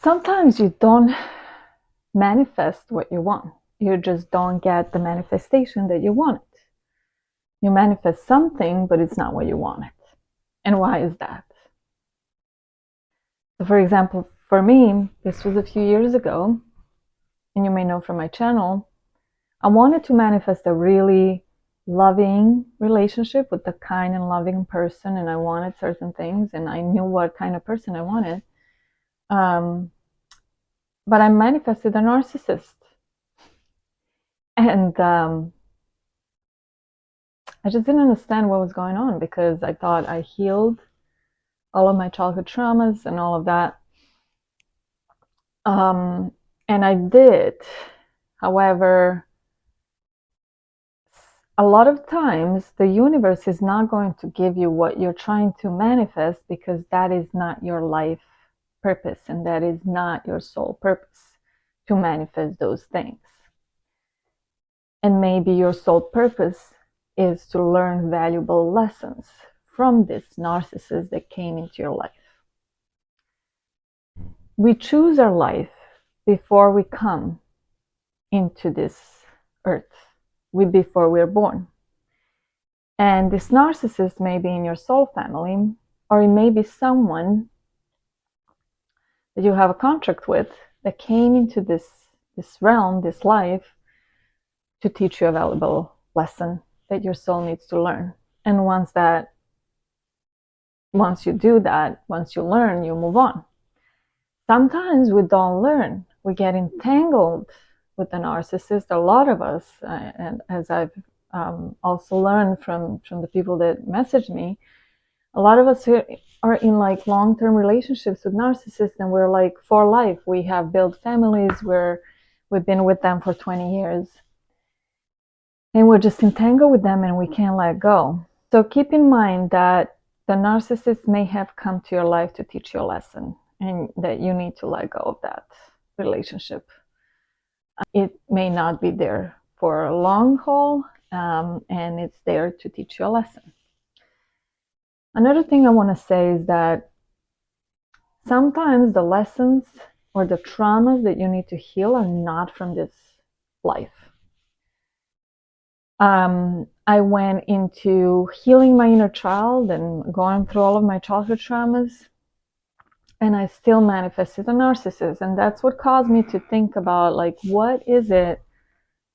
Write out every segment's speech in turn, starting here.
Sometimes you don't manifest what you want. You just don't get the manifestation that you wanted. You manifest something, but it's not what you wanted. And why is that? So for example, for me, this was a few years ago, and you may know from my channel, I wanted to manifest a really loving relationship with a kind and loving person, and I wanted certain things, and I knew what kind of person I wanted. But I manifested a narcissist. And I just didn't understand what was going on, because I thought I healed all of my childhood traumas and all of that. And I did. However, a lot of times the universe is not going to give you what you're trying to manifest, because that is not your life purpose, and that is not your soul purpose to manifest those things. And maybe your soul purpose is to learn valuable lessons from this narcissist that came into your life. We choose our life before we come into this earth, before we're born. And this narcissist may be in your soul family, or it may be someone that you have a contract with that came into this realm, this life, to teach you a valuable lesson that your soul needs to learn. And once you do that, once you learn, you move on. Sometimes we don't learn. We get entangled with the narcissist. A lot of us, and as I've also learned from the people that message me, a lot of us are in like long-term relationships with narcissists, and we're like for life. We have built families where we've been with them for 20 years. And we're just entangled with them, and we can't let go. So keep in mind that the narcissist may have come to your life to teach you a lesson, and that you need to let go of that relationship. It may not be there for a long haul, and it's there to teach you a lesson. Another thing I want to say is that sometimes the lessons or the traumas that you need to heal are not from this life. I went into healing my inner child and going through all of my childhood traumas, and I still manifested a narcissist. And that's what caused me to think about, like, what is it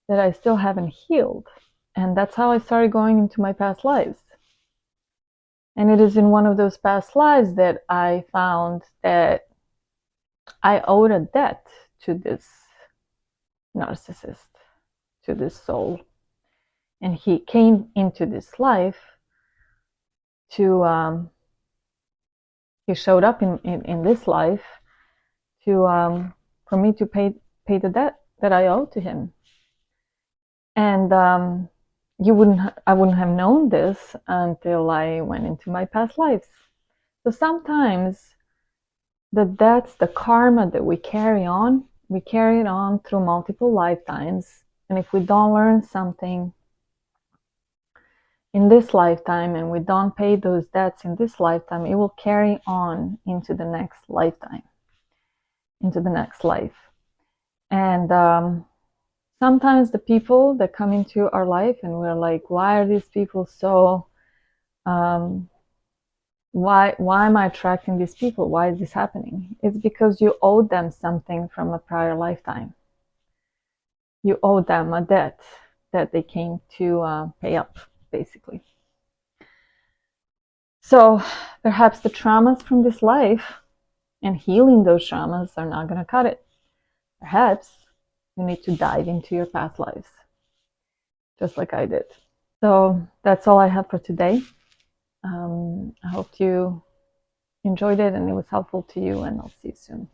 that I still haven't healed? And that's how I started going into my past lives. And it is in one of those past lives that I found that I owed a debt to this narcissist, to this soul. And he came into this life to, he showed up in this life to, for me to pay the debt that I owe to him. And I wouldn't have known this until I went into my past lives. So sometimes the debts, the karma that we carry it on through multiple lifetimes. And if we don't learn something in this lifetime, and we don't pay those debts in this lifetime, it will carry on into the next lifetime, into the next life. And sometimes the people that come into our life, and we're like, why are these people so, why am I attracting these people? Why is this happening? It's because you owe them something from a prior lifetime. You owe them a debt that they came to pay up, basically. So perhaps the traumas from this life and healing those traumas are not going to cut it. Perhaps you need to dive into your past lives, just like I did. So that's all I have for today. I hope you enjoyed it and it was helpful to you, and I'll see you soon.